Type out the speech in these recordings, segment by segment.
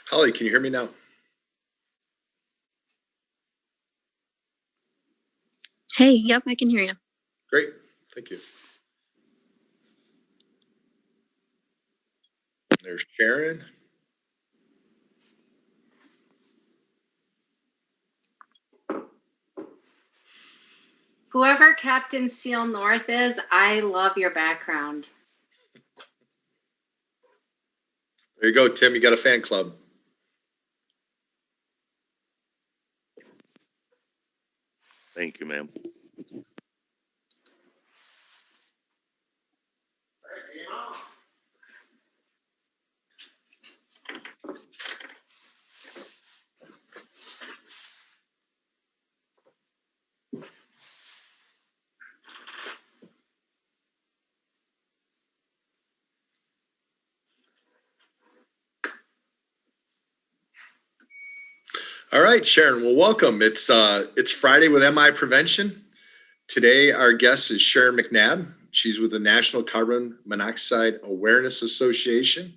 Holly, can you hear me now? Hey, yep, I can hear you. Great, thank you. There's Sharon. Whoever Captain Seal North is, I love your background. There you go, Tim. You got a fan club. Thank you, ma'am. All right, Sharon. Well, welcome. It's Friday with MI Prevention. Today, our guest is Sharon McNabb. She's with the National Carbon Monoxide Awareness Association.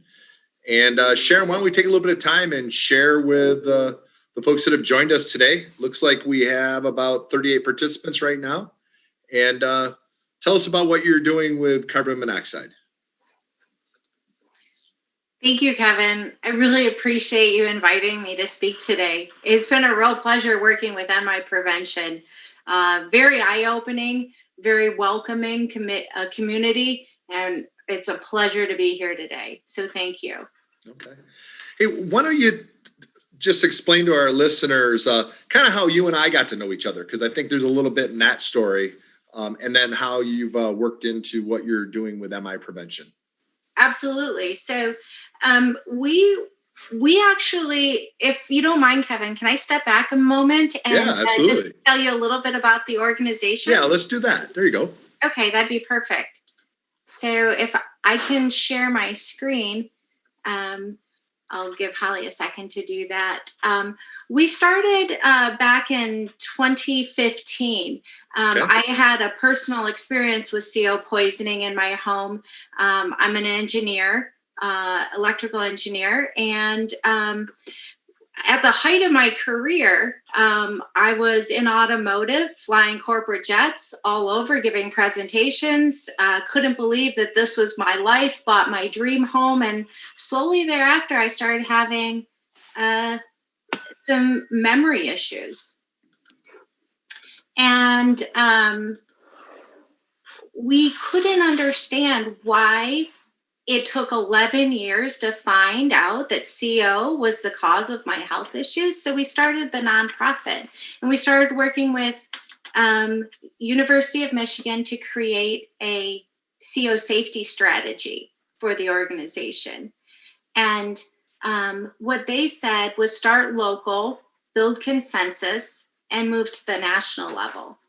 And Sharon, why don't we take a little bit of time and share with the folks that have joined us today? Looks like we have about 38 participants right now. And tell us about what you're doing with carbon monoxide. Thank you, Kevin. I really appreciate you inviting me to speak today. It's been a real pleasure working with MI Prevention. Very eye-opening, very welcoming community, and it's a pleasure to be here today. So thank you. Okay. Hey, why don't you just explain to our listeners kind of how you and I got to know each other? Because I think there's a little bit in that story, and then how you've worked into what you're doing with MI Prevention. Absolutely. So we actually, if you don't mind, Kevin, can I step back a moment and just tell you a little bit about the organization? Yeah, let's do that. There you go. Okay, that'd be perfect. So if I can share my screen, I'll give Holly a second to do that. We started back in 2015. I had a personal experience with CO poisoning in my home. I'm an engineer, electrical engineer, and at the height of my career, I was in automotive, flying corporate jets all over, giving presentations. Couldn't believe that this was my life, bought my dream home. And slowly thereafter, I started having some memory issues. And we couldn't understand why it took 11 years to find out that CO was the cause of my health issues. So we started the nonprofit, and we started working with University of Michigan to create a CO safety strategy for the organization. And what they said was start local, build consensus, and move to the national level.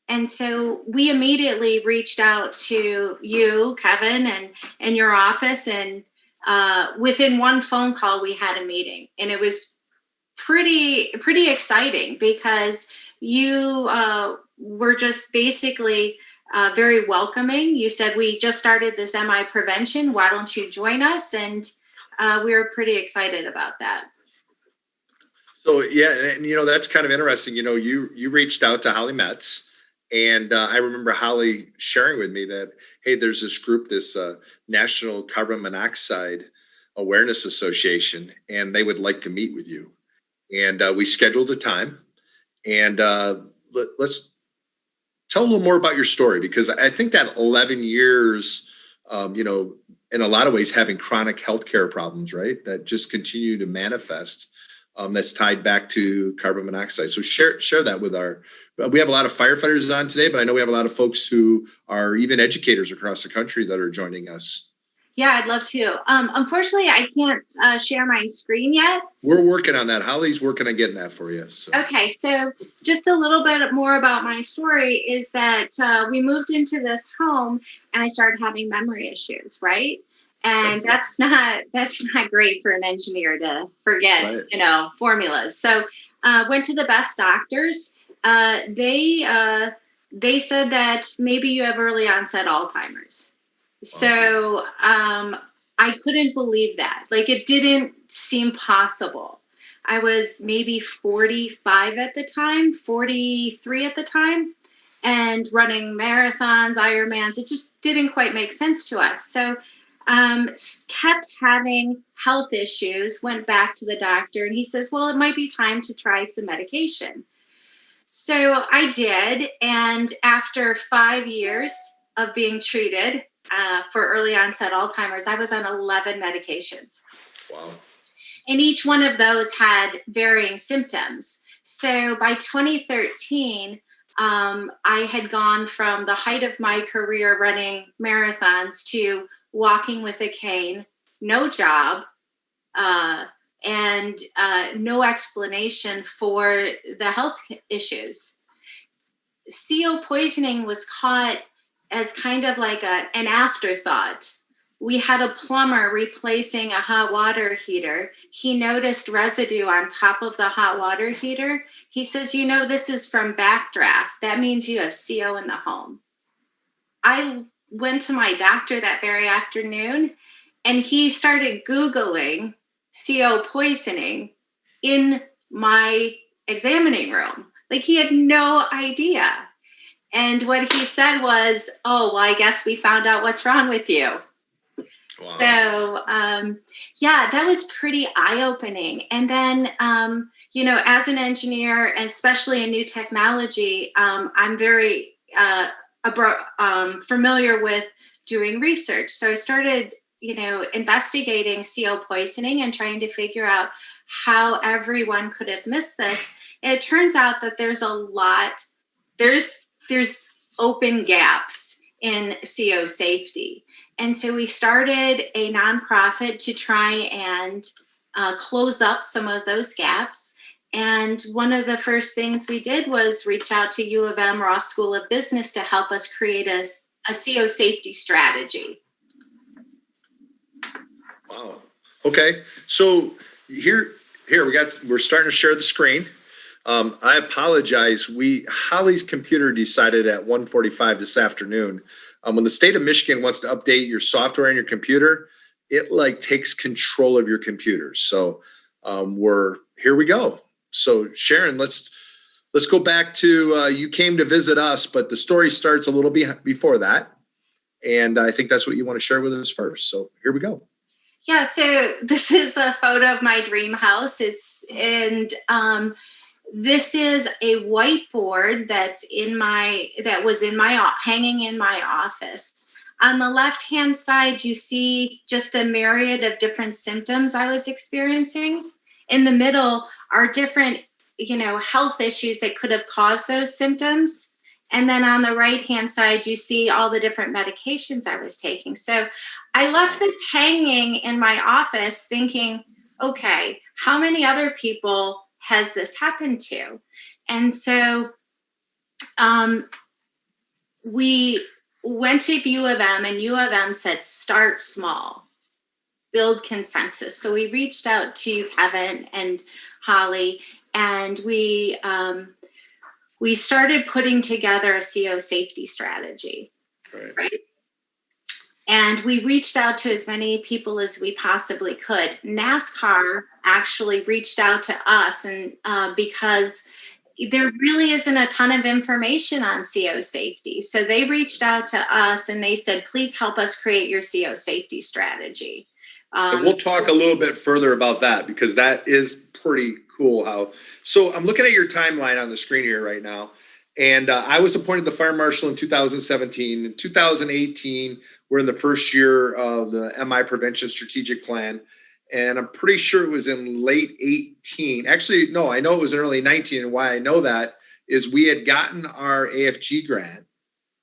And so we immediately reached out to you, Kevin, and your office. And within one phone call, we had a meeting. And it was pretty exciting because you were just basically very welcoming. You said, we just started this MI Prevention. Why don't you join us? And we were pretty excited about that. So, yeah, and that's kind of interesting. You reached out to Holly Metz. And I remember Holly sharing with me that, hey, there's this group, this National Carbon Monoxide Awareness Association, and they would like to meet with you. And we scheduled a time. And let's tell a little more about your story, because I think that 11 years, in a lot of ways having chronic healthcare problems, right, that just continue to manifest. That's tied back to carbon monoxide. So share that with we have a lot of firefighters on today, but I know we have a lot of folks who are even educators across the country that are joining us. Yeah, I'd love to. Unfortunately, I can't share my screen yet. We're working on that. Holly's working on getting that for you. So. Okay, so just a little bit more about my story is that we moved into this home and I started having memory issues, right? And that's not great for an engineer to forget, formulas. So went to the best doctors. They said that maybe you have early onset Alzheimer's. Wow. So I couldn't believe that. Like, it didn't seem possible. I was maybe 45 at the time, 43 at the time, and running marathons, Ironmans. It just didn't quite make sense to us. So kept having health issues, went back to the doctor, and he says, well, it might be time to try some medication. So I did. And after 5 years of being treated for early onset Alzheimer's, I was on 11 medications. Wow. And each one of those had varying symptoms. So by 2013, I had gone from the height of my career running marathons to walking with a cane, no job, and no explanation for the health issues. CO poisoning was caught as kind of like an afterthought. We had a plumber replacing a hot water heater. He noticed residue on top of the hot water heater. He says, you know, this is from backdraft. That means you have CO in the home. I went to my doctor that very afternoon, and he started Googling CO poisoning in my examining room. Like, he had no idea. And what he said was, oh, well, I guess we found out what's wrong with you. Wow. So, yeah, that was pretty eye-opening. And then, you know, as an engineer, especially in new technology, I'm very familiar with doing research. So I started, you know, investigating CO poisoning and trying to figure out how everyone could have missed this. And it turns out that there's open gaps in CO safety. And so we started a nonprofit to try and close up some of those gaps. And one of the first things we did was reach out to U of M Ross School of Business to help us create a CO safety strategy. Wow. Okay. So we're starting to share the screen. I apologize. Holly's computer decided at 1:45 this afternoon. When the state of Michigan wants to update your software on your computer, it like takes control of your computer. So here we go. So Sharon, let's go back to you came to visit us, but the story starts a little before that. And I think that's what you want to share with us first. So here we go. Yeah, so this is a photo of my dream house. This is a whiteboard that was hanging in my office. On the left-hand side, you see just a myriad of different symptoms I was experiencing. In the middle are different, you know, health issues that could have caused those symptoms. And then on the right-hand side, you see all the different medications I was taking. So I left this hanging in my office thinking, okay, how many other people has this happened to? And so we went to U of M, and U of M said, start small, build consensus. So we reached out to Kevin and Holly, and we started putting together a CO safety strategy, right? And we reached out to as many people as we possibly could. NASCAR actually reached out to us, and because there really isn't a ton of information on CO safety. So they reached out to us and they said, please help us create your CO safety strategy. And we'll talk a little bit further about that, because that is pretty cool. So I'm looking at your timeline on the screen here right now. And I was appointed the fire marshal in 2017. In 2018, we're in the first year of the MI prevention strategic plan. And I'm pretty sure it was in late 18. Actually, no, I know it was in early 19. And why I know that is we had gotten our AFG grant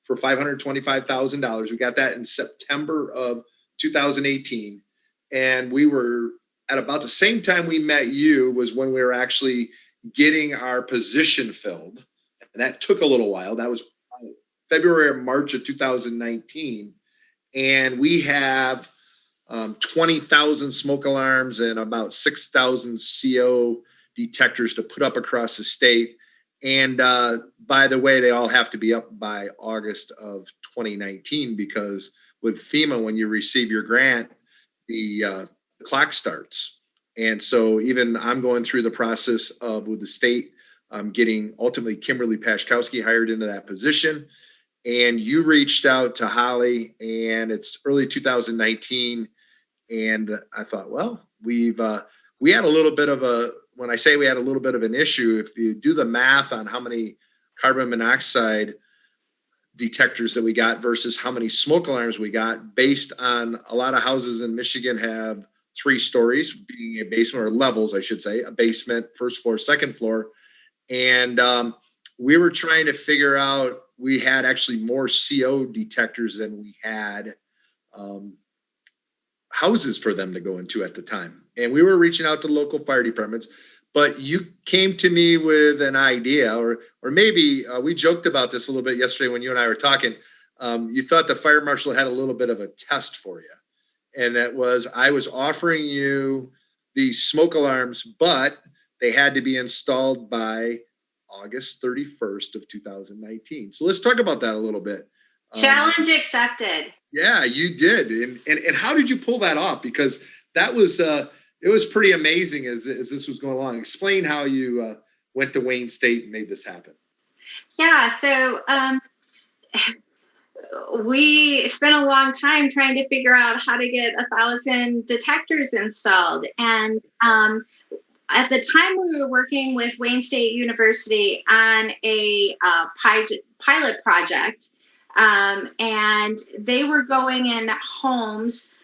for $525,000. We got that in September of 2018. And we were at about the same time we met you was when we were actually getting our position filled. And that took a little while. That was February or March of 2019. And we have 20,000 smoke alarms and about 6,000 CO detectors to put up across the state. And by the way, they all have to be up by August of 2019, because with FEMA, when you receive your grant, the clock starts. And so even I'm going through the process of with the state, getting ultimately Kimberly Pashkowski hired into that position. And you reached out to Holly, and it's early 2019. And I thought, well, we had a little bit of a, when I say we had a little bit of an issue, if you do the math on how many carbon monoxide detectors that we got versus how many smoke alarms we got, based on a lot of houses in Michigan have 3 stories, being a basement, or levels, I should say, a basement, first floor, second floor. And we were trying to figure out, we had actually more CO detectors than we had houses for them to go into at the time. And we were reaching out to local fire departments, but you came to me with an idea, or maybe we joked about this a little bit yesterday when you and I were talking. You thought the fire marshal had a little bit of a test for you. And that was, I was offering you these smoke alarms, but they had to be installed by August 31st of 2019. So let's talk about that a little bit. Challenge accepted. Yeah, you did. And how did you pull that off? Because that was, it was pretty amazing as this was going along. Explain how you went to Wayne State and made this happen. Yeah, so we spent a long time trying to figure out how to get 1,000 detectors installed. And at the time, we were working with Wayne State University on a pilot project. And they were going in homes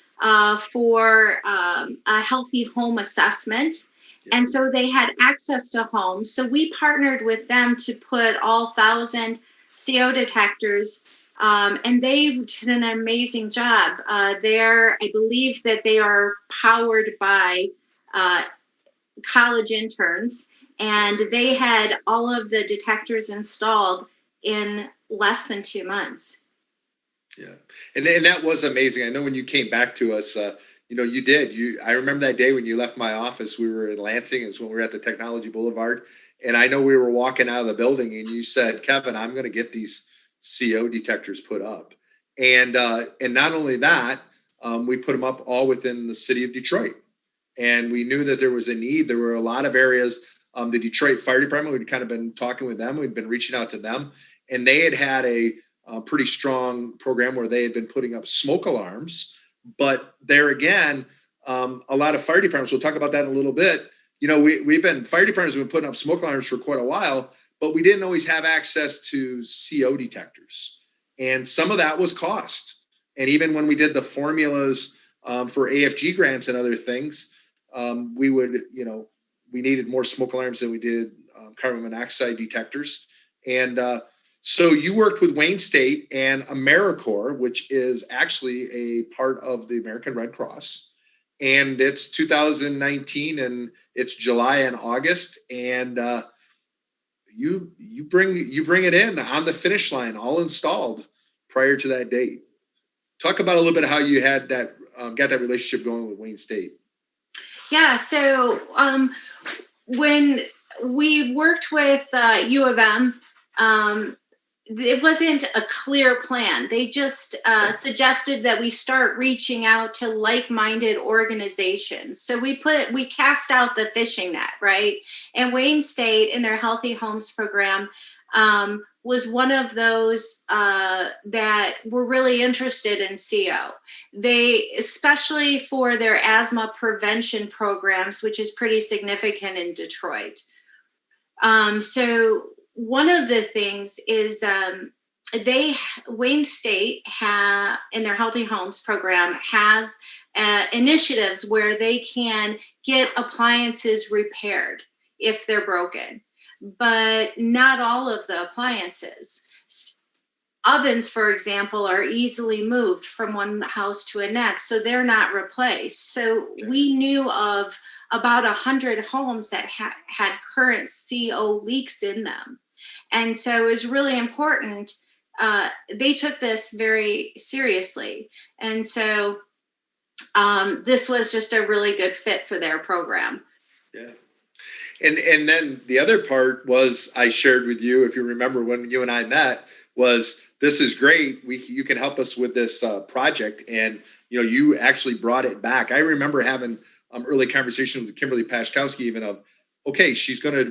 for a healthy home assessment. Yeah. And so they had access to homes. So we partnered with them to put all 1,000 CO detectors, and they did an amazing job. I believe that they are powered by college interns, and they had all of the detectors installed in less than 2 months. Yeah. And that was amazing. I know when you came back to us, you did. I remember that day when you left my office. We were in Lansing. It's when we were at the Technology Boulevard. And I know we were walking out of the building, and you said, Kevin, I'm going to get these CO detectors put up. And not only that, we put them up all within the city of Detroit. And we knew that there was a need. There were a lot of areas. The Detroit Fire Department, we'd kind of been talking with them. We'd been reaching out to them. And they had a pretty strong program where they had been putting up smoke alarms. But there again, a lot of fire departments, we'll talk about that in a little bit. Fire departments have been putting up smoke alarms for quite a while, but we didn't always have access to CO detectors. And some of that was cost. And even when we did the formulas for AFG grants and other things, we needed more smoke alarms than we did carbon monoxide detectors. And so you worked with Wayne State and AmeriCorps, which is actually a part of the American Red Cross. And it's 2019, and it's July and August, and you bring it in on the finish line, all installed prior to that date. Talk about a little bit of how you had that got that relationship going with Wayne State. Yeah, so when we worked with U of M, it wasn't a clear plan. They just suggested that we start reaching out to like-minded organizations. So we cast out the fishing net, right? And Wayne State in their Healthy Homes program was one of those that were really interested in CO. They, especially for their asthma prevention programs, which is pretty significant in Detroit. So one of the things is Wayne State in their Healthy Homes program has initiatives where they can get appliances repaired if they're broken, but not all of the appliances. Ovens, for example, are easily moved from one house to the next, so they're not replaced. So we knew of about 100 homes that had current CO leaks in them. And so it was really important. They took this very seriously. And so this was just a really good fit for their program. Yeah. And then the other part was, I shared with you, if you remember when you and I met, was this is great. You can help us with this project. And you actually brought it back. I remember having early conversations with Kimberly Pashkowski, even of, okay,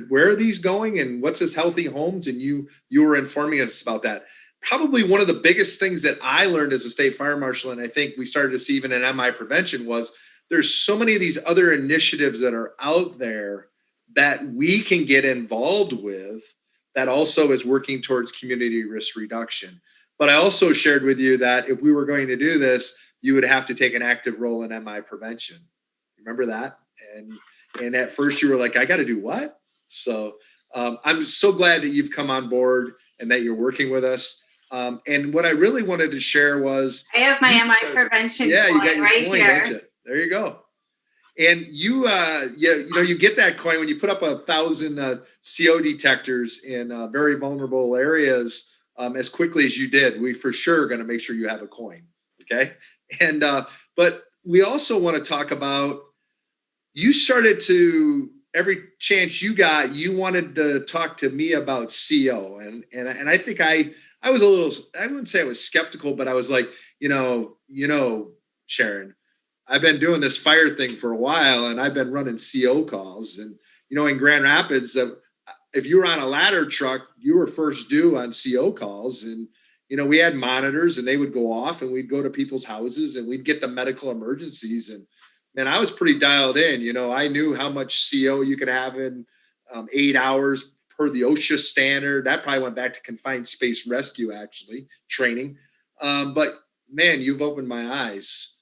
where are these going and what's this healthy homes? And you were informing us about that. Probably one of the biggest things that I learned as a state fire marshal, and I think we started to see even in MI prevention, was there's so many of these other initiatives that are out there that we can get involved with that also is working towards community risk reduction. But I also shared with you that if we were going to do this, you would have to take an active role in MI prevention. Remember that? And at first you were like, I got to do what? So I'm so glad that you've come on board and that you're working with us. And what I really wanted to share was, I have my MI prevention you coin got your right coin, here. don't you? There you go. And you get that coin when you put up 1,000 CO detectors in very vulnerable areas as quickly as you did. We for sure are going to make sure you have a coin. Okay. And but we also want to talk about, you started to, every chance you got, you wanted to talk to me about CO. And I think I was a little, I wouldn't say I was skeptical, but I was like, Sharon, I've been doing this fire thing for a while and I've been running CO calls. And, in Grand Rapids, if you were on a ladder truck, you were first due on CO calls. And, we had monitors and they would go off and we'd go to people's houses and we'd get the medical emergencies. And man, I was pretty dialed in. I knew how much CO you could have in 8 hours per the OSHA standard. That probably went back to confined space rescue, actually, training. But man, you've opened my eyes.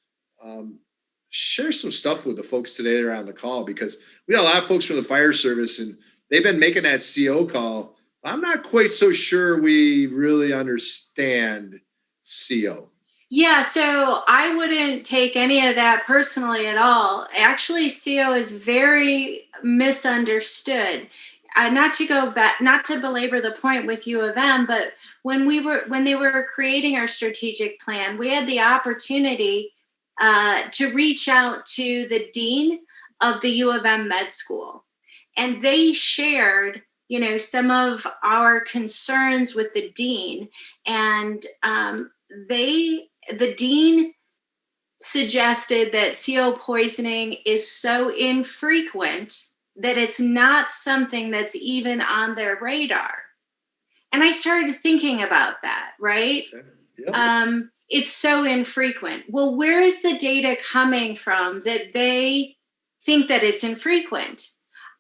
Share some stuff with the folks today that are on the call, because we got a lot of folks from the fire service and they've been making that CO call. I'm not quite so sure we really understand CO. Yeah, so I wouldn't take any of that personally at all. Actually, CO is very misunderstood. Not to go back, not to belabor the point with U of M, but when they were creating our strategic plan, we had the opportunity to reach out to the dean of the U of M med school, and they shared some of our concerns with the dean, and the dean suggested that CO poisoning is so infrequent that it's not something that's even on their radar. And I started thinking about that, right? Okay. Yep. It's so infrequent. Well, where is the data coming from that they think that it's infrequent?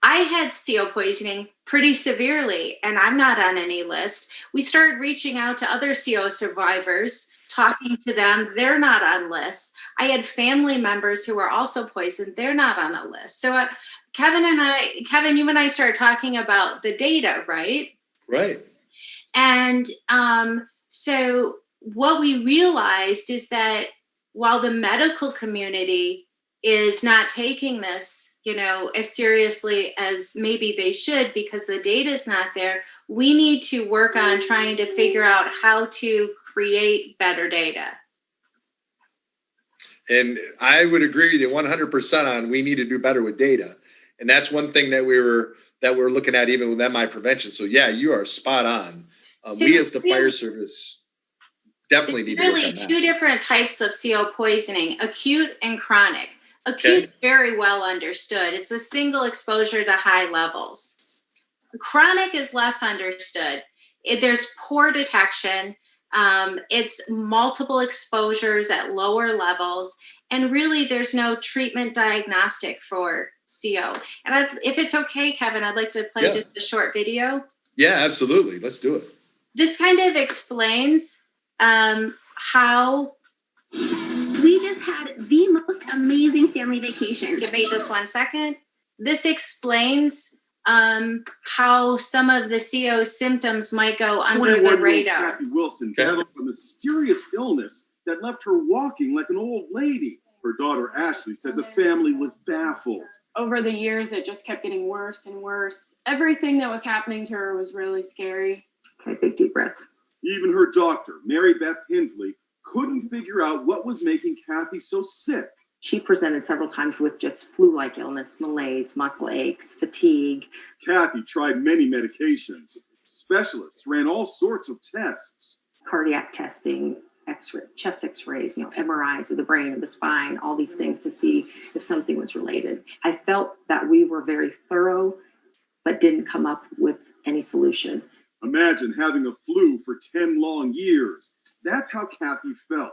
I had CO poisoning pretty severely, and I'm not on any list. We started reaching out to other CO survivors, talking to them. They're not on lists. I had family members who were also poisoned. They're not on a list. So Kevin, you and I started talking about the data, right? Right. And so what we realized is that while the medical community is not taking this, as seriously as maybe they should, because the data is not there, we need to work on trying to figure out how to create better data. And I would agree with you 100% on, we need to do better with data. And that's one thing that we're looking at even with MI prevention. So yeah, you are spot on. We as the fire service definitely need to work on that. Two different types of CO poisoning, acute and chronic. Acute, very well understood. It's a single exposure to high levels. Chronic is less understood. There's poor detection. It's multiple exposures at lower levels. And really, there's no treatment diagnostic for CO. And if it's okay, Kevin, I'd like to play just a short video. Yeah, absolutely. Let's do it. This kind of explains how... We just had the most amazing family vacation. Give me just 1 second. This explains how some of the CO symptoms might go under the radar. Kathy Wilson battled a mysterious illness that left her walking like an old lady. Her daughter Ashley said the family was baffled. Over the years, it just kept getting worse and worse. Everything that was happening to her was really scary. Okay, big deep breath. Even her doctor, Mary Beth Hensley, couldn't figure out what was making Kathy so sick. She presented several times with just flu-like illness, malaise, muscle aches, fatigue. Kathy tried many medications. Specialists ran all sorts of tests. Cardiac testing, chest x-rays, MRIs of the brain, of the spine, all these things to see if something was related. I felt that we were very thorough, but didn't come up with any solution. Imagine having a flu for 10 long years. That's how Kathy felt.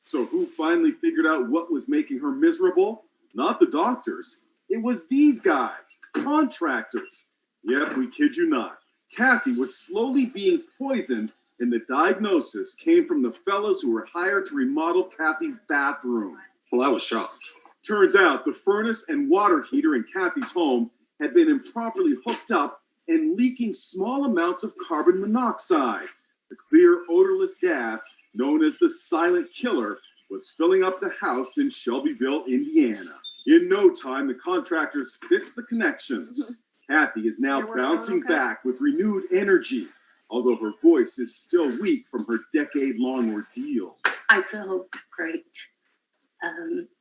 So who finally figured out what was making her miserable? Not the doctors. It was these guys, contractors. Yep, we kid you not. Kathy was slowly being poisoned, and the diagnosis came from the fellows who were hired to remodel Kathy's bathroom. Well, I was shocked. Turns out the furnace and water heater in Kathy's home had been improperly hooked up and leaking small amounts of carbon monoxide. The clear, odorless gas, known as the silent killer, was filling up the house in Shelbyville, Indiana. In no time, the contractors fixed the connections. Kathy is now bouncing back with renewed energy, although her voice is still weak from her decade-long ordeal. I feel great.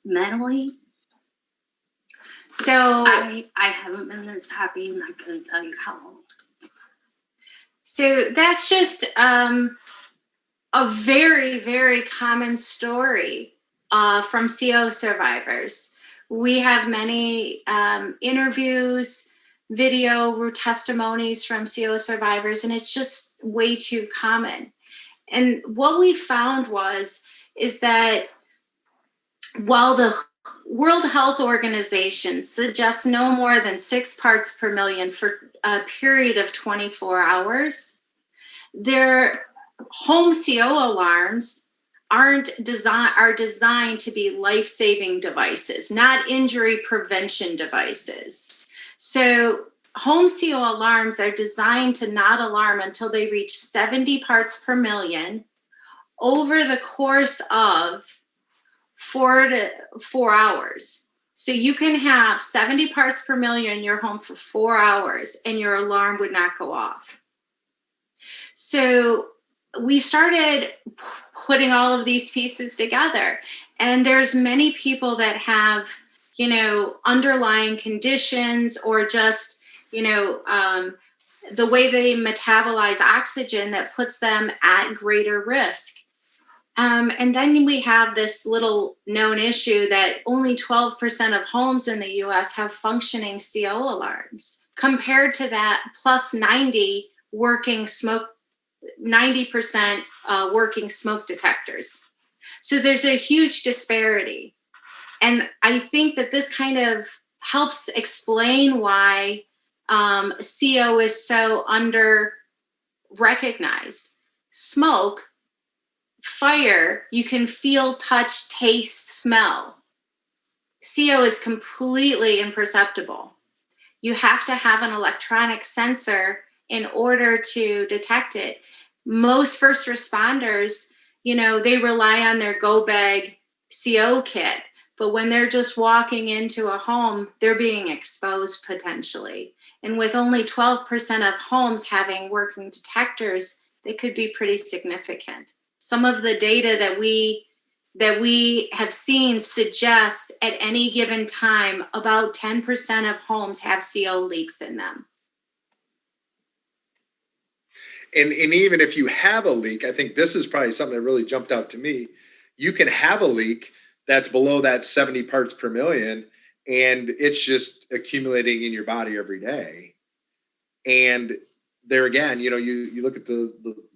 Mentally, So I haven't been this happy, and I couldn't tell you how long. So that's just a very, very common story from CO survivors. We have many interviews, video testimonies from CO survivors, and it's just way too common. And what we found is that while the World Health Organization suggests no more than 6 parts per million for a period of 24 hours, their home CO alarms are designed to be life-saving devices, not injury prevention devices. So home CO alarms are designed to not alarm until they reach 70 parts per million over the course of 4 hours. So you can have 70 parts per million in your home for 4 hours and your alarm would not go off. So we started putting all of these pieces together, and there's many people that have, underlying conditions or just, the way they metabolize oxygen that puts them at greater risk. And then we have this little known issue that only 12% of homes in the US have functioning CO alarms, compared to that plus 90% working smoke detectors. So there's a huge disparity. And I think that this kind of helps explain why CO is so under recognized. Smoke, fire, you can feel, touch, taste, smell. CO is completely imperceptible. You have to have an electronic sensor in order to detect it. Most first responders, they rely on their go bag CO kit, but when they're just walking into a home, they're being exposed potentially. And with only 12% of homes having working detectors, they could be pretty significant. Some of the data that we have seen suggests at any given time, about 10% of homes have CO leaks in them. And even if you have a leak, I think this is probably something that really jumped out to me. You can have a leak that's below that 70 parts per million, and it's just accumulating in your body every day. And there again, you look at the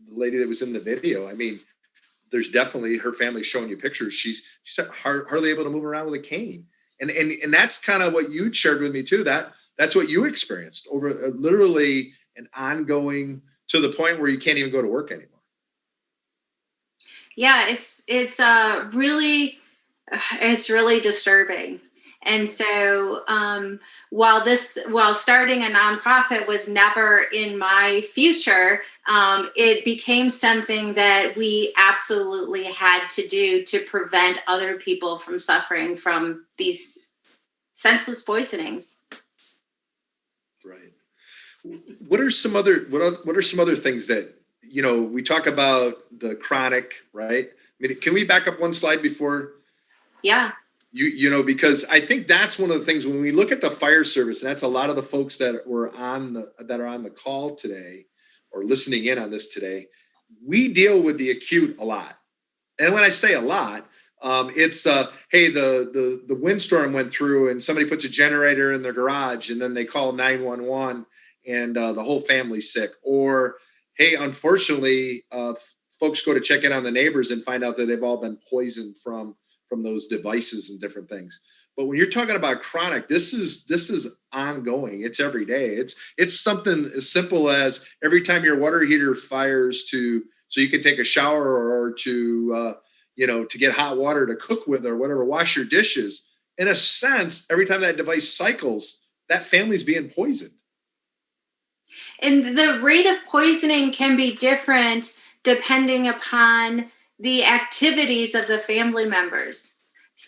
lady that was in the video. I mean, there's definitely, her family showing you pictures. She's hardly able to move around with a cane. And that's kind of what you shared with me too. That's what you experienced over literally an ongoing, to the point where you can't even go to work anymore. Yeah, it's really disturbing. And so while starting a nonprofit was never in my future, it became something that we absolutely had to do to prevent other people from suffering from these senseless poisonings. Right. What are some other things that, we talk about the chronic, right? I mean, can we back up one slide before? Yeah. Because I think that's one of the things when we look at the fire service, and that's a lot of the folks that are on the call today or listening in on this today, we deal with the acute a lot. And when I say a lot, it's hey, the windstorm went through and somebody puts a generator in their garage and then they call 911 and the whole family's sick. Or hey, unfortunately, folks go to check in on the neighbors and find out that they've all been poisoned from those devices and different things. But when you're talking about chronic, this is ongoing. It's every day. It's something as simple as every time your water heater fires to so you can take a shower or to to get hot water to cook with or whatever, wash your dishes. In a sense, every time that device cycles, that family's being poisoned. And the rate of poisoning can be different depending upon the activities of the family members.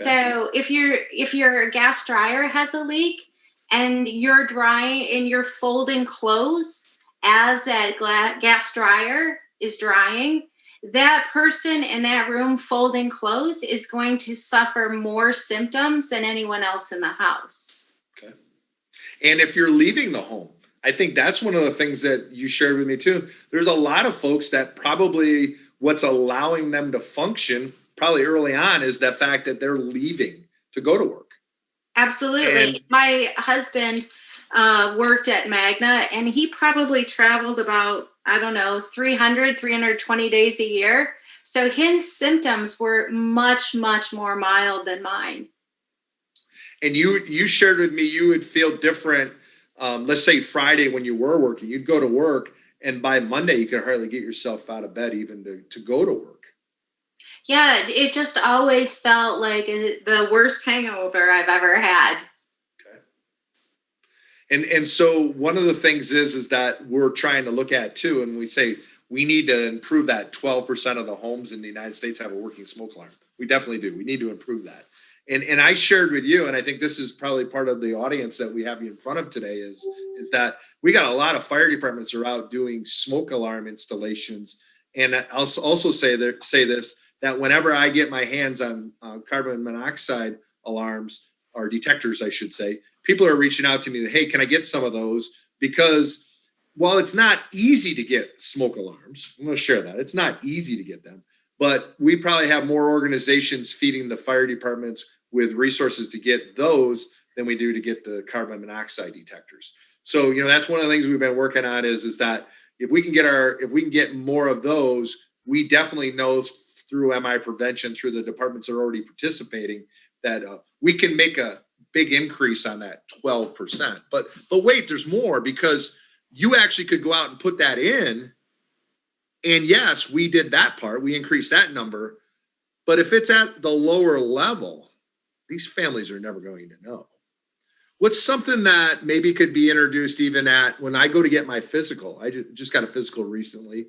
Okay. So if your gas dryer has a leak and you're drying and you're folding clothes as that gas dryer is drying, that person in that room folding clothes is going to suffer more symptoms than anyone else in the house. Okay. And if you're leaving the home, I think that's one of the things that you shared with me too. There's a lot of folks that probably what's allowing them to function probably early on is the fact that they're leaving to go to work. Absolutely. And My husband worked at Magna and he probably traveled about, 320 days a year. So his symptoms were much, much more mild than mine. And you shared with me you would feel different. Let's say Friday when you were working, you'd go to work, and by Monday you could hardly get yourself out of bed even to go to work. Yeah, it just always felt like the worst hangover I've ever had. Okay. And so one of the things is that we're trying to look at too, and we say we need to improve that 12% of the homes in the United States have a working smoke alarm. We definitely do. We need to improve that. And I shared with you, and I think this is probably part of the audience that we have you in front of today is that we got a lot of fire departments are out doing smoke alarm installations. And I'll also say this, that whenever I get my hands on carbon monoxide alarms or detectors, I should say, people are reaching out to me, hey, can I get some of those? Because while it's not easy to get smoke alarms, I'm going to share that. It's not easy to get them, but we probably have more organizations feeding the fire departments with resources to get those than we do to get the carbon monoxide detectors. So, that's one of the things we've been working on is that if we can get more of those, we definitely know through MI prevention, through the departments that are already participating, that we can make a big increase on that 12%. But wait, there's more, because you actually could go out and put that in. And yes, we did that part. We increased that number. But if it's at the lower level, these families are never going to know. What's something that maybe could be introduced even at when I go to get my physical? I just got a physical recently.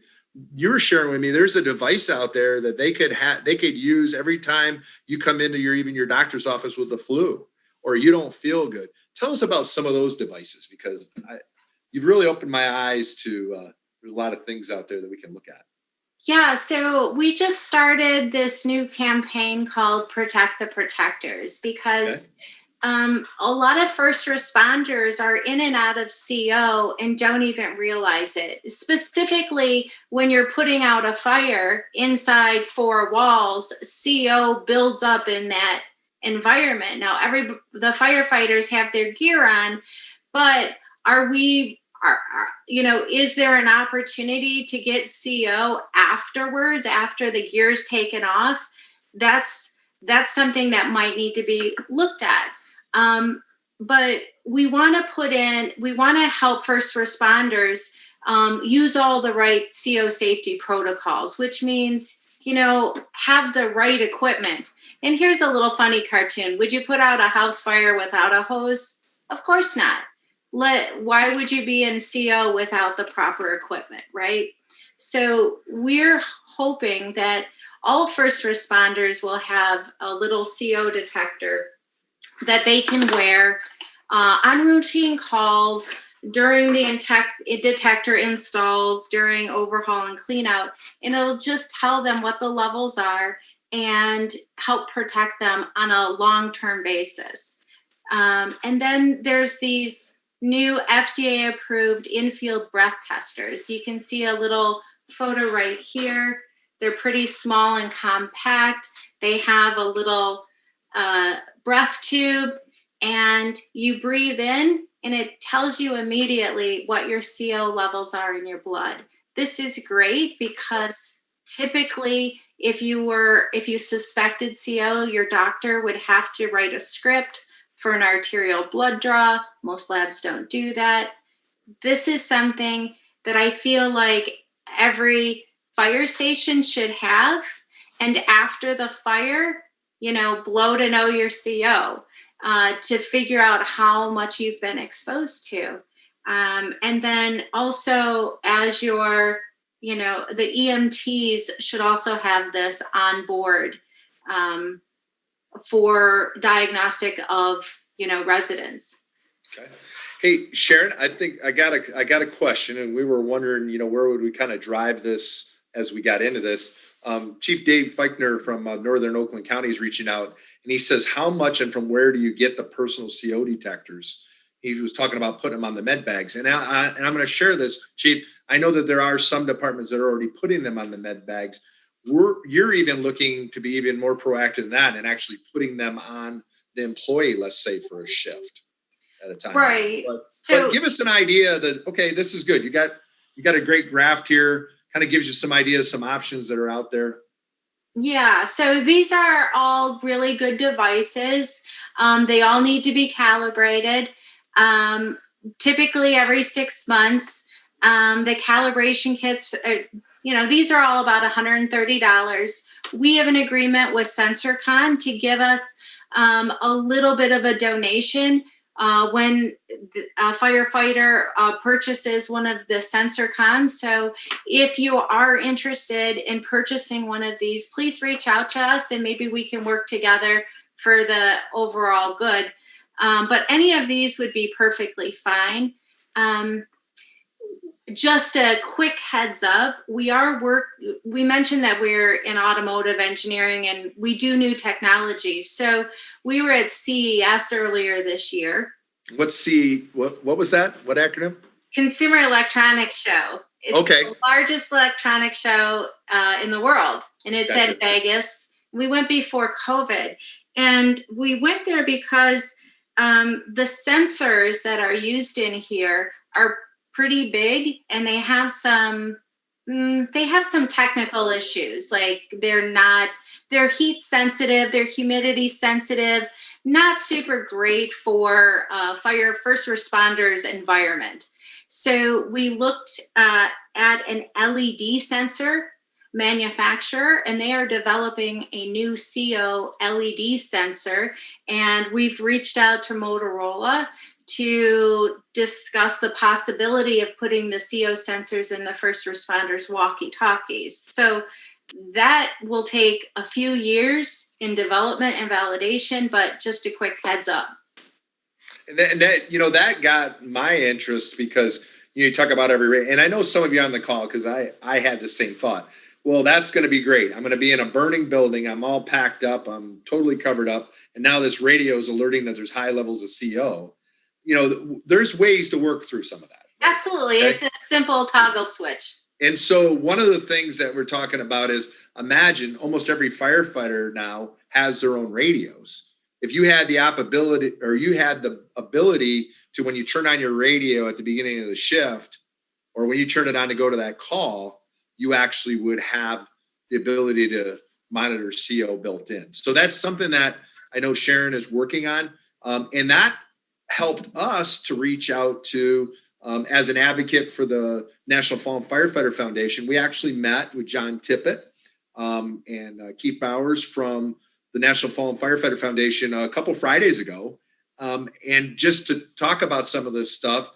You were sharing with me, there's a device out there that they could use every time you come into your doctor's office with the flu or you don't feel good. Tell us about some of those devices, because you've really opened my eyes to there's a lot of things out there that we can look at. Yeah, so we just started this new campaign called Protect the Protectors because a lot of first responders are in and out of CO and don't even realize it. Specifically, when you're putting out a fire inside four walls, CO builds up in that environment. Now, the firefighters have their gear on, but is there an opportunity to get CO afterwards, after the gear's taken off? That's something that might need to be looked at. But we want to help first responders use all the right CO safety protocols, which means, have the right equipment. And here's a little funny cartoon. Would you put out a house fire without a hose? Of course not. Why would you be in CO without the proper equipment, right? So we're hoping that all first responders will have a little CO detector that they can wear on routine calls, during the detector installs, during overhaul and clean out, and it'll just tell them what the levels are and help protect them on a long-term basis. And then there's these new FDA approved infield breath testers. You can see a little photo right here. They're pretty small and compact. They have a little breath tube, and you breathe in and it tells you immediately what your CO levels are in your blood. This is great because typically if you suspected CO, your doctor would have to write a script for an arterial blood draw. Most labs don't do that. This is something that I feel like every fire station should have. And after the fire, blow to know your CO to figure out how much you've been exposed to. And then also as the EMTs should also have this on board for diagnostic of, residents. Okay. Hey, Sharon, I think I got a question, and we were wondering, where would we kind of drive this as we got into this? Chief Dave Feichner from Northern Oakland County is reaching out, and he says, how much and from where do you get the personal CO detectors? He was talking about putting them on the med bags. And I'm going to share this, Chief. I know that there are some departments that are already putting them on the med bags. You're even looking to be even more proactive than that and actually putting them on the employee, let's say, for a shift at a time. Right. But give us an idea that, okay, this is good. You got a great graph here, kind of gives you some ideas, some options that are out there. Yeah, so these are all really good devices. They all need to be calibrated. Typically every 6 months. The calibration kits, these are all about $130. We have an agreement with SensorCon to give us a little bit of a donation when a firefighter purchases one of the SensorCons. So if you are interested in purchasing one of these, please reach out to us and maybe we can work together for the overall good. But any of these would be perfectly fine. Just a quick heads up, we mentioned that we're in automotive engineering and we do new technologies. So we were at CES earlier this year. What was that? What acronym? Consumer Electronics Show. It's the largest electronics show in the world. And it's at Vegas. We went before COVID. And we went there because the sensors that are used in here are pretty big, and they have some technical issues. Like they're heat sensitive, they're humidity sensitive, not super great for first responders environment. So we looked at an LED sensor manufacturer, and they are developing a new CO LED sensor. And we've reached out to Motorola to discuss the possibility of putting the CO sensors in the first responders' walkie-talkies. So that will take a few years in development and validation, but just a quick heads up. And that got my interest because you talk about and I know some of you on the call, because I had the same thought. Well, that's going to be great. I'm going to be in a burning building. I'm all packed up. I'm totally covered up. And now this radio is alerting that there's high levels of CO. There's ways to work through some of that. Absolutely. Okay? It's a simple toggle switch. And so one of the things that we're talking about is, imagine almost every firefighter now has their own radios. If you had the ability to, when you turn on your radio at the beginning of the shift, or when you turn it on to go to that call, you actually would have the ability to monitor CO built in. So that's something that I know Sharon is working on. And that helped us to reach out to, as an advocate for the National Fallen Firefighter Foundation. We actually met with John Tippett and Keith Bowers from the National Fallen Firefighter Foundation a couple Fridays ago, and just to talk about some of this stuff.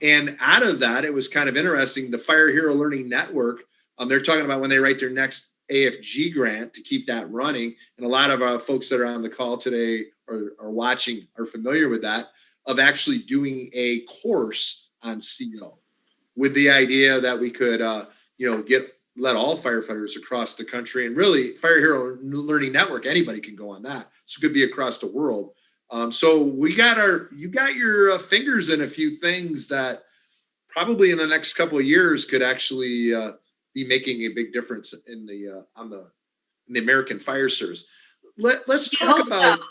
And out of that, it was kind of interesting. The Fire Hero Learning Network, they're talking about when they write their next AFG grant to keep that running. And a lot of our folks that are on the call today or watching are familiar with that, of actually doing a course on CO, with the idea that we could, let all firefighters across the country, and really Fire Hero Learning Network, anybody can go on that. So it could be across the world. So you got your fingers in a few things that probably in the next couple of years could actually be making a big difference in the American Fire Service. Let's We talk hope about so.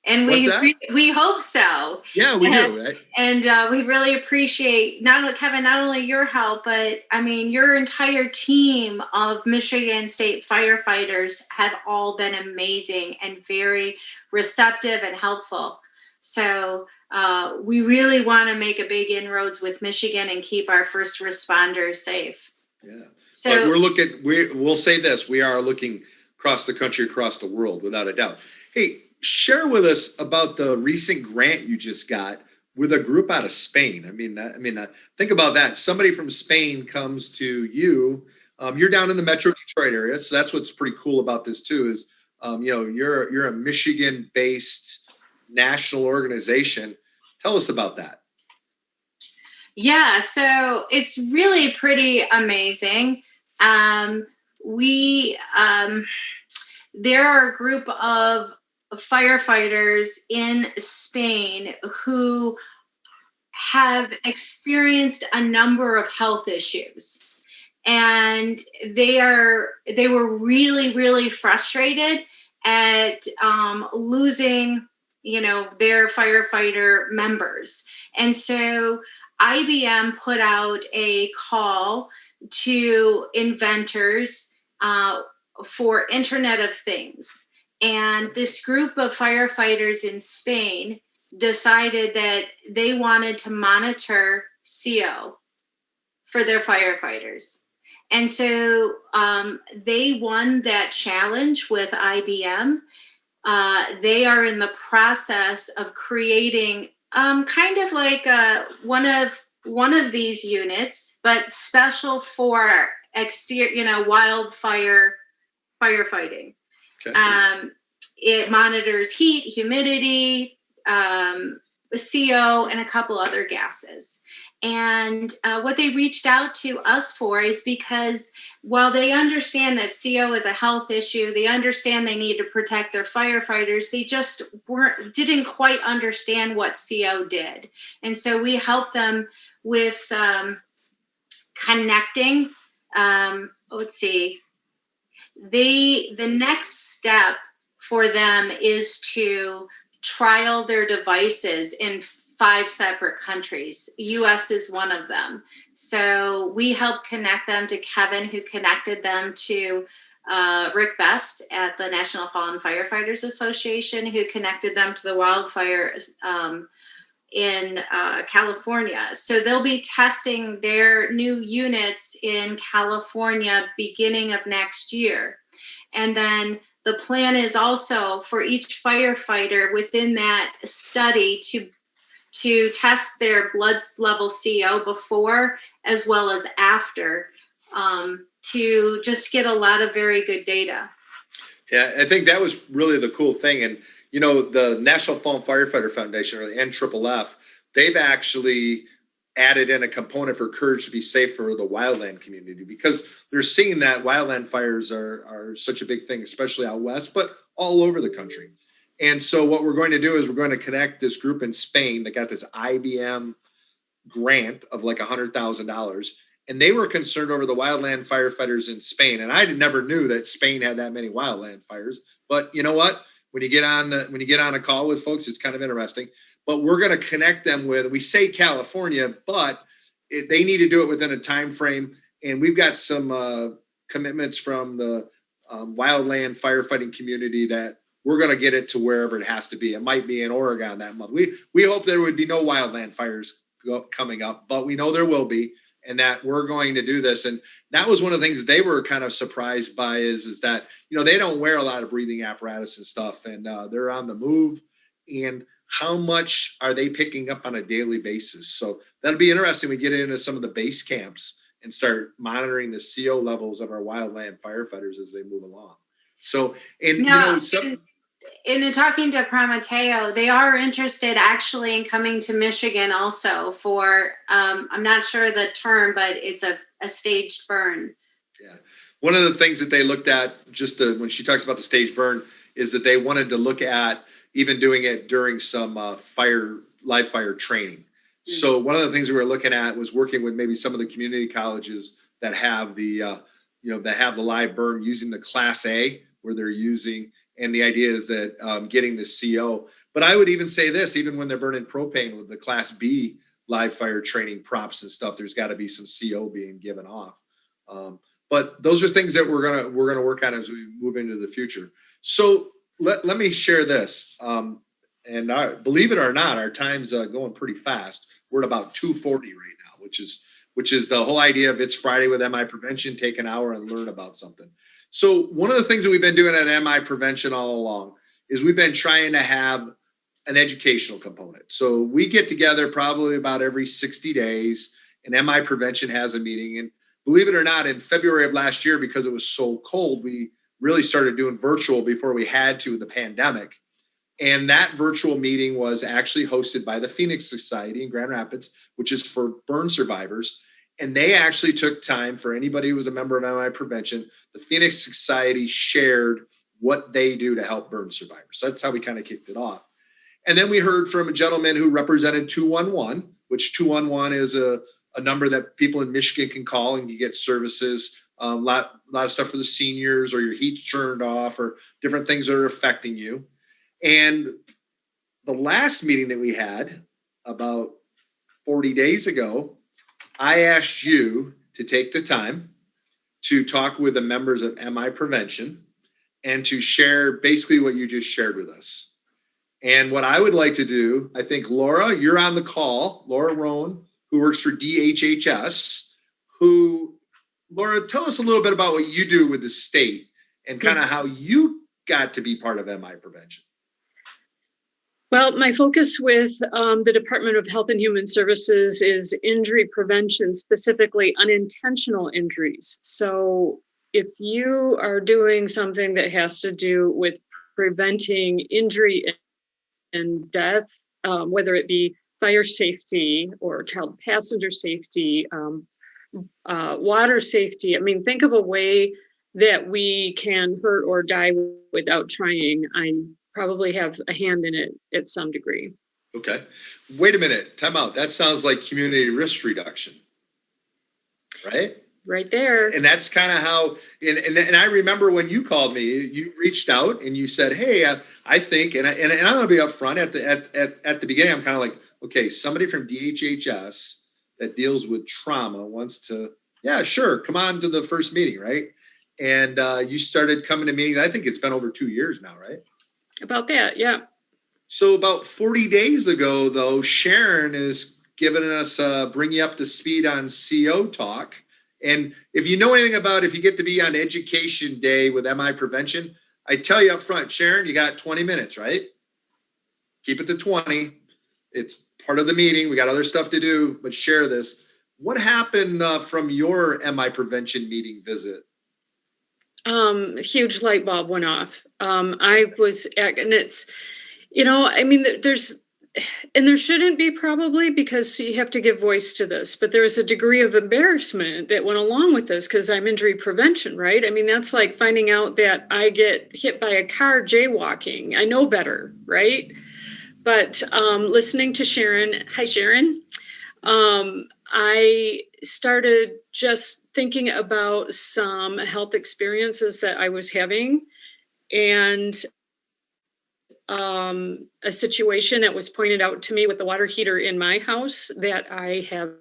And what's that? we hope so. Yeah, we And- do. Right? And we really appreciate not only Kevin, not only your help, but I mean, your entire team of Michigan State firefighters have all been amazing and very receptive and helpful. So we really want to make a big inroads with Michigan and keep our first responders safe. Yeah. So But we'll say this, we are looking across the country, across the world, without a doubt. Hey, share with us about the recent grant you just got with a group out of Spain. I mean, think about that. Somebody from Spain comes to you. You're down in the Metro Detroit area, so that's what's pretty cool about this too. Is you're a Michigan-based national organization. Tell us about that. yeah, so it's really pretty amazing. There are a group of firefighters in Spain who have experienced a number of health issues, and they were really, really frustrated at losing their firefighter members. And so IBM put out a call to inventors for Internet of Things. And this group of firefighters in Spain decided that they wanted to monitor CO for their firefighters. And so they won that challenge with IBM. They are in the process of creating kind of like one of these units, but special for wildfire firefighting. Okay. It monitors heat, humidity, CO, and a couple other gases. And what they reached out to us for is because while they understand that CO is a health issue, they understand they need to protect their firefighters, they just didn't quite understand what CO did. And so we helped them with connecting. Let's see. The next step for them is to trial their devices in 5 separate countries. US is one of them. So we helped connect them to Kevin, who connected them to Rick Best at the National Fallen Firefighters Association, who connected them to the wildfire in California. So they'll be testing their new units in California beginning of next year. And then the plan is also for each firefighter within that study to test their blood level CO before as well as after, to just get a lot of very good data. Yeah, I think that was really the cool thing. And, the National Fallen Firefighter Foundation, or the NFFF, they've actually added in a component for Courage to Be Safe for the wildland community, because they're seeing that wildland fires are such a big thing, especially out west, but all over the country. And so what we're going to do is we're going to connect this group in Spain that got this IBM grant of like $100,000. And they were concerned over the wildland firefighters in Spain. And I never knew that Spain had that many wildland fires. But you know what? When you get on a call with folks, it's kind of interesting. But we're going to connect them with, we say California, but they need to do it within a time frame. And we've got some commitments from the wildland firefighting community that we're going to get it to wherever it has to be. It might be in Oregon that month. We hope there would be no wildland fires coming up, but we know there will be, and that we're going to do this. And that was one of the things that they were kind of surprised by is that, they don't wear a lot of breathing apparatus and stuff, and they're on the move. And how much are they picking up on a daily basis? So that'll be interesting. We get into some of the base camps and start monitoring the CO levels of our wildland firefighters as they move along. So, and in talking to Prometeo, they are interested actually in coming to Michigan also for, I'm not sure the term, but it's a staged burn. Yeah. One of the things that they looked at when she talks about the staged burn is that they wanted to look at even doing it during some live fire training. Mm-hmm. So one of the things we were looking at was working with maybe some of the community colleges that have the that have the live burn using the Class A, where they're using, and the idea is that getting the CO. But I would even say this, even when they're burning propane with the Class B live fire training props and stuff, there's got to be some CO being given off. But those are things that we're gonna work on as we move into the future. So let me share this. And believe it or not, our time's going pretty fast. We're at about 2:40 right now, which is the whole idea of It's Friday with MI Prevention. Take an hour and learn about something. So one of the things that we've been doing at MI Prevention all along is we've been trying to have an educational component. So we get together probably about every 60 days, and MI Prevention has a meeting. And believe it or not, in February of last year, because it was so cold, we really started doing virtual before we had to with the pandemic. And that virtual meeting was actually hosted by the Phoenix Society in Grand Rapids, which is for burn survivors. And they actually took time for anybody who was a member of MI Prevention. The Phoenix Society shared what they do to help burn survivors. So that's how we kind of kicked it off. And then we heard from a gentleman who represented 211, which 211 is a number that people in Michigan can call and you get services, a lot of stuff for the seniors, or your heat's turned off, or different things that are affecting you. And the last meeting that we had about 40 days ago, I asked you to take the time to talk with the members of MI Prevention and to share basically what you just shared with us. And what I would like to do, I think, Laura, you're on the call, Laura Roan, who works for DHHS, Laura, tell us a little bit about what you do with the state and kind of how you got to be part of MI Prevention. Well, my focus with the Department of Health and Human Services is injury prevention, specifically unintentional injuries. So if you are doing something that has to do with preventing injury and death, whether it be fire safety or child passenger safety, water safety, I mean, think of a way that we can hurt or die without trying. I probably have a hand in it at some degree. Okay. Wait a minute. Time out. That sounds like community risk reduction, right? Right there. And that's kind of how, and I remember when you called me, you reached out and you said, hey, I think, and I'm going to be upfront at the beginning, I'm kind of like, okay, somebody from DHHS that deals with trauma wants to, yeah, sure, come on to the first meeting, right? And you started coming to meetings. I think it's been over 2 years now, right? About that, yeah. So about 40 days ago, though, Sharon is giving us bring you up to speed on CO talk. And if you know anything about, if you get to be on Education Day with MI Prevention, I tell you up front, Sharon, you got 20 minutes, right? Keep it to 20. It's part of the meeting. We got other stuff to do, but share this. What happened from your MI Prevention meeting visit? A huge light bulb went off. I was, and it's, I mean, there shouldn't be, probably, because you have to give voice to this, but there's a degree of embarrassment that went along with this because I'm injury prevention, right? I mean, that's like finding out that I get hit by a car jaywalking. I know better, right? But listening to Sharon, hi Sharon, I started just thinking about some health experiences that I was having, and a situation that was pointed out to me with the water heater in my house that I have,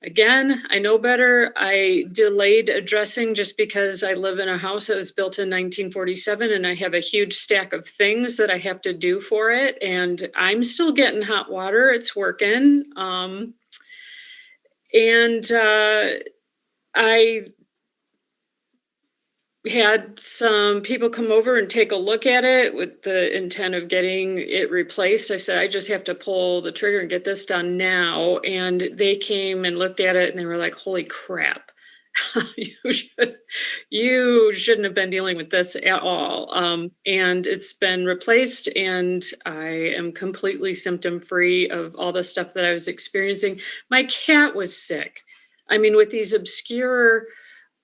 again, I know better. I delayed addressing just because I live in a house that was built in 1947 and I have a huge stack of things that I have to do for it. And I'm still getting hot water. It's working. I had some people come over and take a look at it with the intent of getting it replaced. I said, I just have to pull the trigger and get this done now. And they came and looked at it and they were like, holy crap, you shouldn't have been dealing with this at all. And it's been replaced and I am completely symptom free of all the stuff that I was experiencing. My cat was sick. I mean, with these obscure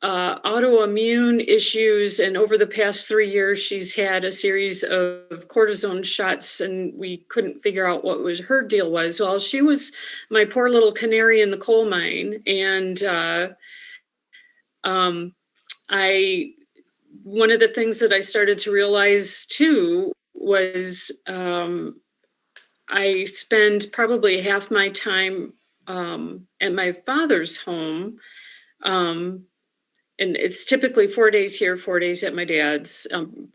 autoimmune issues, and over the past 3 years she's had a series of cortisone shots and we couldn't figure out what was her deal was. Well, she was my poor little canary in the coal mine, and One of the things that I started to realize too was I spend probably half my time at my father's home. And it's typically 4 days here, 4 days at my dad's.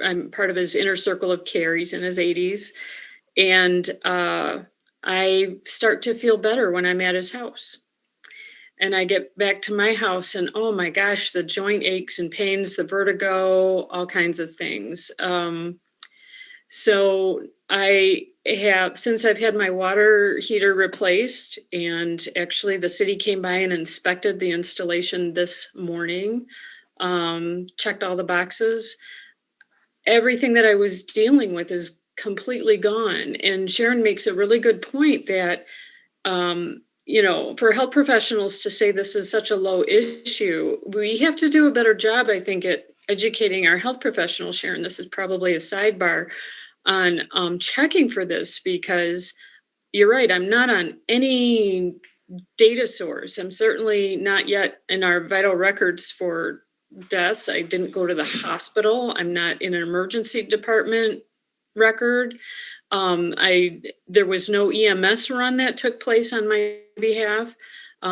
I'm part of his inner circle of care. He's in his 80s. And I start to feel better when I'm at his house. And I get back to my house and, oh my gosh, the joint aches and pains, the vertigo, all kinds of things. So since I've had my water heater replaced, and actually the city came by and inspected the installation this morning, checked all the boxes, everything that I was dealing with is completely gone. And Sharon makes a really good point that, for health professionals to say this is such a low issue, we have to do a better job, I think, at educating our health professionals. Sharon, this is probably a sidebar on checking for this, because you're right, I'm not on any data source. I'm certainly not yet in our vital records for deaths. I didn't go to the hospital. I'm not in an emergency department record. There was no EMS run that took place on my behalf. I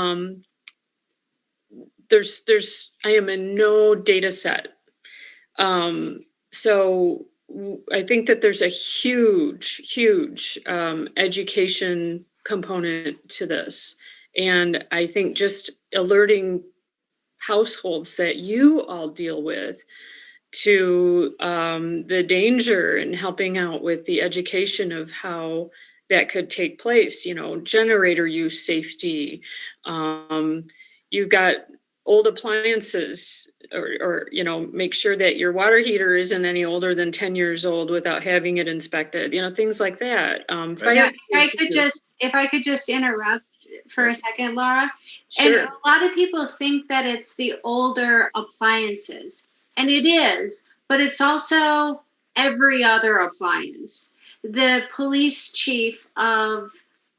am in no data set. So I think that there's a huge education component to this. And I think just alerting households that you all deal with to the danger, and helping out with the education of how that could take place, generator use safety. You've got old appliances, or make sure that your water heater isn't any older than 10 years old without having it inspected, things like that. Yeah, if I could just interrupt for a second, Laura. Sure. And a lot of people think that it's the older appliances, and it is, but it's also every other appliance. The police chief of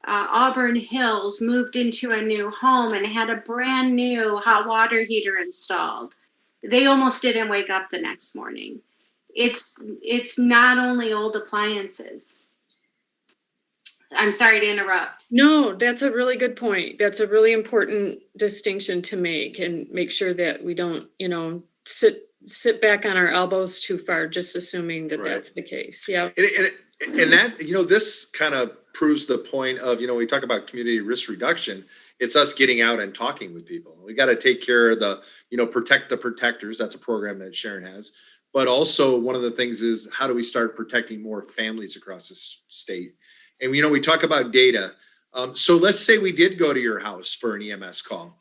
Auburn Hills moved into a new home and had a brand new hot water heater installed. They almost didn't wake up the next morning. It's not only old appliances. I'm sorry to interrupt. No, that's a really good point. That's a really important distinction to make, and make sure that we don't, sit back on our elbows too far, just assuming that that's the case. Yeah. And that, this kind of proves the point of, we talk about community risk reduction. It's us getting out and talking with people. We got to take care of the, protect the protectors. That's a program that Sharon has. But also one of the things is, how do we start protecting more families across the state? And, we talk about data. So let's say we did go to your house for an EMS call.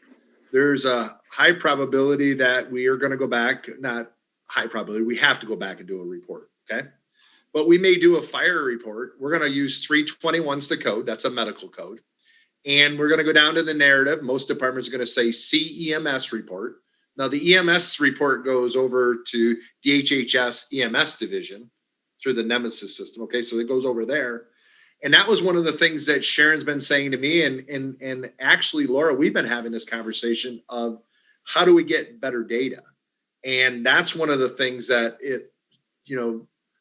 There's a high probability that we are going to go back, not high probability, we have to go back and do a report, okay? But we may do a fire report. We're going to use 321's the code. That's a medical code. And we're going to go down to the narrative. Most departments are going to say CEMS report. Now, the EMS report goes over to DHHS EMS division through the Nemesis system, okay? So it goes over there. And that was one of the things that Sharon's been saying to me. And actually, Laura, we've been having this conversation of how do we get better data? And that's one of the things that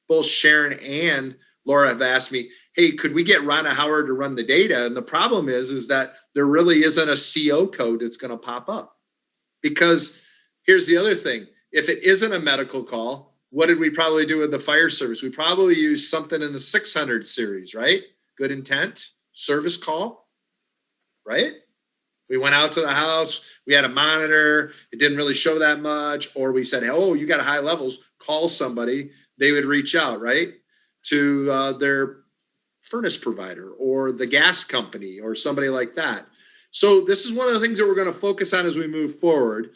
both Sharon and Laura have asked me, hey, could we get Ronna Howard to run the data? And the problem is that there really isn't a CO code that's going to pop up. Because here's the other thing. If it isn't a medical call, what did we probably do with the fire service? We probably used something in the 600 series, right? Good intent, service call, right? We went out to the house, we had a monitor, it didn't really show that much, or we said, oh, you got high levels, call somebody. They would reach out, right, to their furnace provider or the gas company or somebody like that. So this is one of the things that we're going to focus on as we move forward.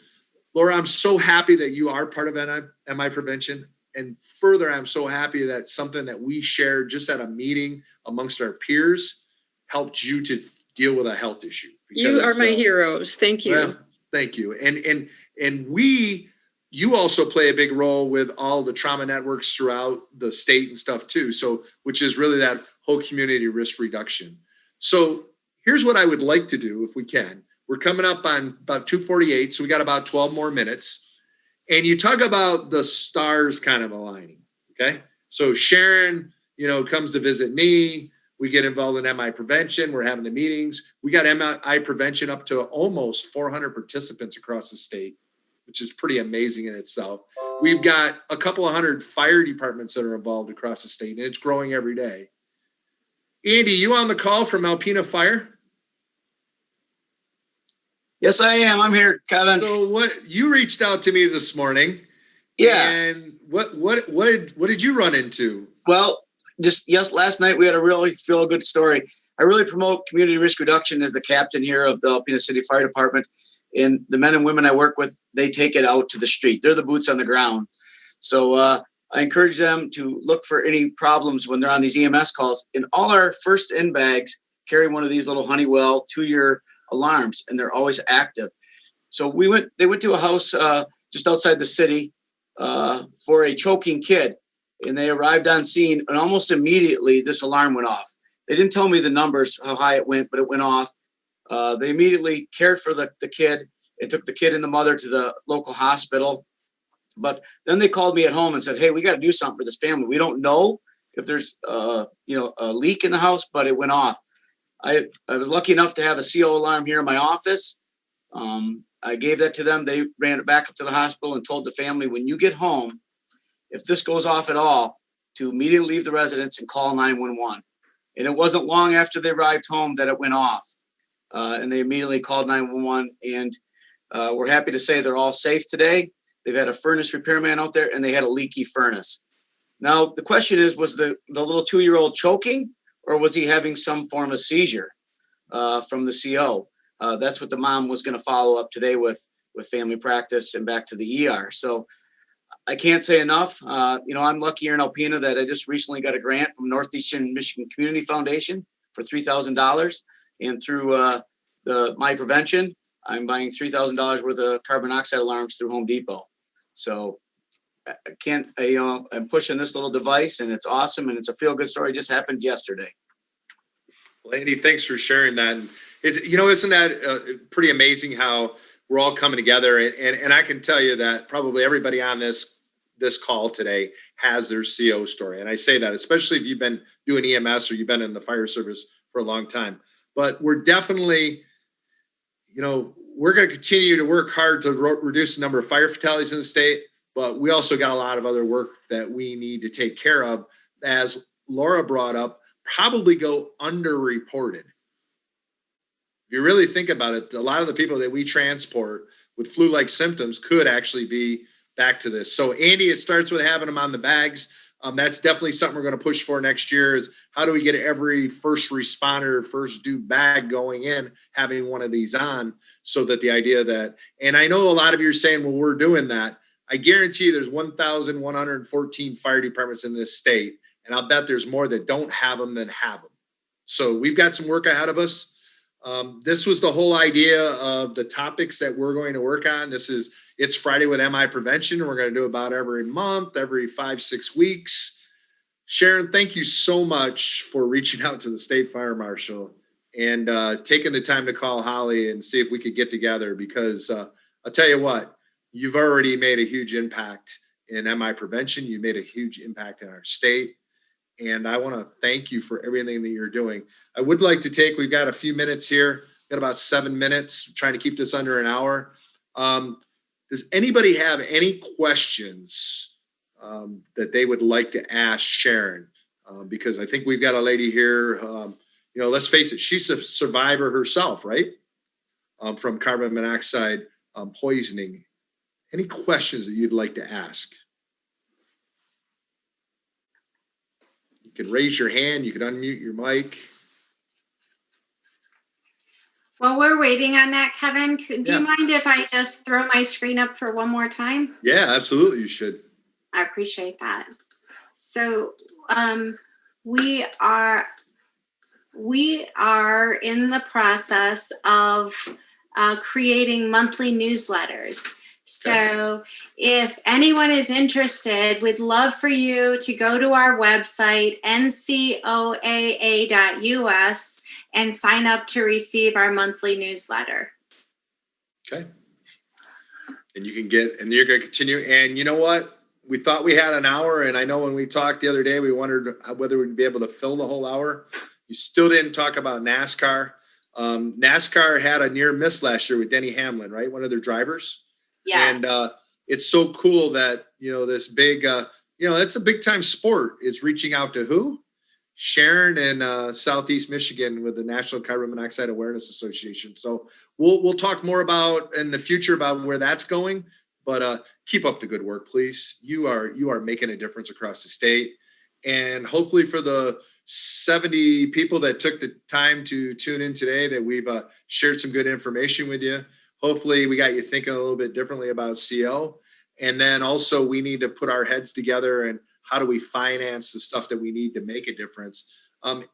Laura, I'm so happy that you are part of MI prevention. And further, I'm so happy that something that we shared just at a meeting amongst our peers helped you to deal with a health issue. You are my heroes. Thank you. Well, thank you. And you also play a big role with all the trauma networks throughout the state and stuff too. So, which is really that whole community risk reduction. So here's what I would like to do if we can. We're coming up on about 2:48, so we got about 12 more minutes. And you talk about the stars kind of aligning, okay? So Sharon, comes to visit me. We get involved in MI prevention. We're having the meetings. We got MI prevention up to almost 400 participants across the state, which is pretty amazing in itself. We've got a couple of hundred fire departments that are involved across the state, and it's growing every day. Andy, you on the call from Alpena Fire? Yes, I am. I'm here, Kevin. So what you reached out to me this morning? Yeah. And what did you run into? Well, last night we had a really feel good story. I really promote community risk reduction as the captain here of the Alpena City Fire Department. And the men and women I work with, they take it out to the street. They're the boots on the ground. So I encourage them to look for any problems when they're on these EMS calls. And all our first in bags carry one of these little Honeywell 2-year alarms, and they're always active. So they went to a house just outside the city for a choking kid, and they arrived on scene, and almost immediately this alarm went off. They didn't tell me the numbers, how high it went, but it went off. They immediately cared for the kid. It took the kid and the mother to the local hospital. But then they called me at home and said, hey, we got to do something for this family. We don't know if there's a leak in the house, but it went off. I was lucky enough to have a CO alarm here in my office. I gave that to them. They ran it back up to the hospital and told the family, when you get home, if this goes off at all, to immediately leave the residence and call 911. And it wasn't long after they arrived home that it went off. And they immediately called 911. And we're happy to say they're all safe today. They've had a furnace repairman out there, and they had a leaky furnace. Now, the question is, was the little 2-year-old choking, or was he having some form of seizure from the CO? That's what the mom was going to follow up today with family practice and back to the ER. So I can't say enough. I'm lucky here in Alpena that I just recently got a grant from Northeastern Michigan Community Foundation for $3,000. And through my prevention, I'm buying $3,000 worth of carbon monoxide alarms through Home Depot. So I'm pushing this little device, and it's awesome. And it's a feel-good story. It just happened yesterday. Well, Andy, thanks for sharing that. And isn't that pretty amazing how we're all coming together? And I can tell you that probably everybody on this call today has their CO story. And I say that, especially if you've been doing EMS or you've been in the fire service for a long time. But we're definitely, we're going to continue to work hard to reduce the number of fire fatalities in the state. But we also got a lot of other work that we need to take care of. As Laura brought up, probably go underreported. If you really think about it, a lot of the people that we transport with flu-like symptoms could actually be back to this. So Andy, it starts with having them on the bags. That's definitely something we're going to push for next year, is how do we get every first responder, first due bag going in, having one of these on, so that the idea that, and I know a lot of you are saying, well, we're doing that. I guarantee you there's 1,114 fire departments in this state. And I'll bet there's more that don't have them than have them. So we've got some work ahead of us. This was the whole idea of the topics that we're going to work on. It's Friday with MI prevention. We're going to do about every month, every 5-6 weeks. Sharon, thank you so much for reaching out to the state fire marshal and taking the time to call Holly and see if we could get together, because I'll tell you what, you've already made a huge impact in MI prevention. You made a huge impact in our state. And I want to thank you for everything that you're doing. I would like to we've got a few minutes here, got about 7 minutes, trying to keep this under an hour. Does anybody have any questions that they would like to ask Sharon? Because I think we've got a lady here, let's face it, she's a survivor herself, right? From carbon monoxide poisoning. Any questions that you'd like to ask? You can raise your hand, you can unmute your mic. While we're waiting on that, Kevin, do you mind if I just throw my screen up for one more time? Yeah, absolutely, you should. I appreciate that. So we are in the process of creating monthly newsletters. So if anyone is interested, we'd love for you to go to our website, ncoaa.us, and sign up to receive our monthly newsletter. Okay. And you're going to continue. And you know what? We thought we had an hour. And I know when we talked the other day, we wondered whether we'd be able to fill the whole hour. You still didn't talk about NASCAR. NASCAR had a near miss last year with Denny Hamlin, right? One of their drivers. Yeah. And it's so cool that, this big, it's a big time sport. It's reaching out to who? Sharon in Southeast Michigan with the National Carbon Monoxide Awareness Association. So we'll talk more about in the future about where that's going, but keep up the good work, please. You are making a difference across the state, and hopefully for the 70 people that took the time to tune in today, that we've shared some good information with you. Hopefully we got you thinking a little bit differently about CO. And then also we need to put our heads together and how do we finance the stuff that we need to make a difference?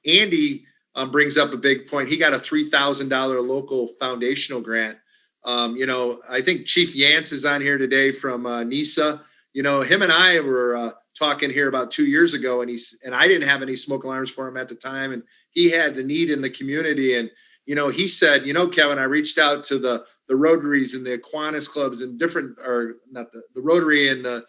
Andy brings up a big point. He got a $3,000 local foundational grant. I think Chief Yance is on here today from NISA. Him and I were talking here about 2 years ago, and I didn't have any smoke alarms for him at the time, and he had the need in the community. And he said, Kevin, I reached out to the Rotaries and the Aquinas clubs and the Rotary and the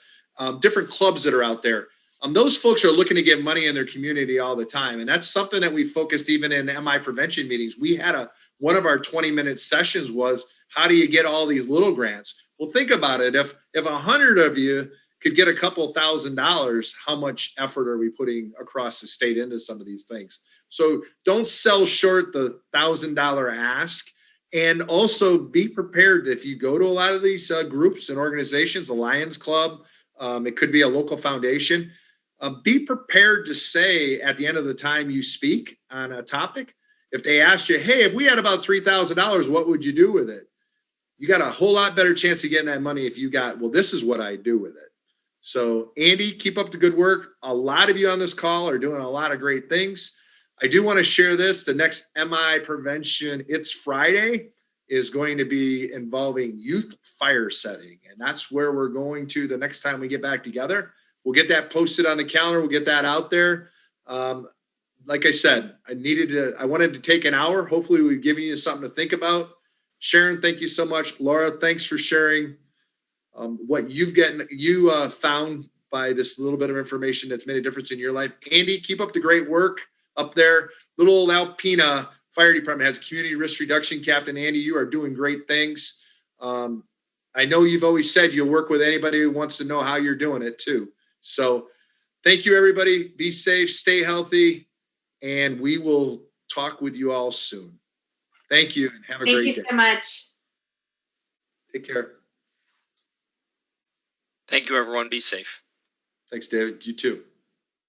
different clubs that are out there. Those folks are looking to get money in their community all the time. And that's something that we focused even in MI prevention meetings. We had one of our 20-minute sessions was, how do you get all these little grants? Well, think about it. If 100 of you could get a couple $1,000s, how much effort are we putting across the state into some of these things? So don't sell short the $1,000 ask. And also be prepared if you go to a lot of these groups and organizations, the Lions Club, it could be a local foundation. Be prepared to say at the end of the time you speak on a topic, if they asked you, hey, if we had about $3,000, what would you do with it? You got a whole lot better chance of getting that money if you got, well, this is what I do with it. So Andy, keep up the good work. A lot of you on this call are doing a lot of great things. I do want to share this. The next MI prevention, It's Friday, is going to be involving youth fire setting. And that's where we're going to the next time we get back together. We'll get that posted on the calendar. We'll get that out there. Like I said, I wanted to take an hour. Hopefully we've given you something to think about. Sharon, thank you so much. Laura, thanks for sharing what you found by this little bit of information that's made a difference in your life. Andy, keep up the great work up there. Little old Alpena Fire Department has a community risk reduction captain. Andy, you are doing great things. I know you've always said you'll work with anybody who wants to know how you're doing it too. So thank you, everybody. Be safe, stay healthy, and we will talk with you all soon. Thank you, and have a great day. Thank you so much. Take care. Thank you, everyone. Be safe. Thanks, David. You too.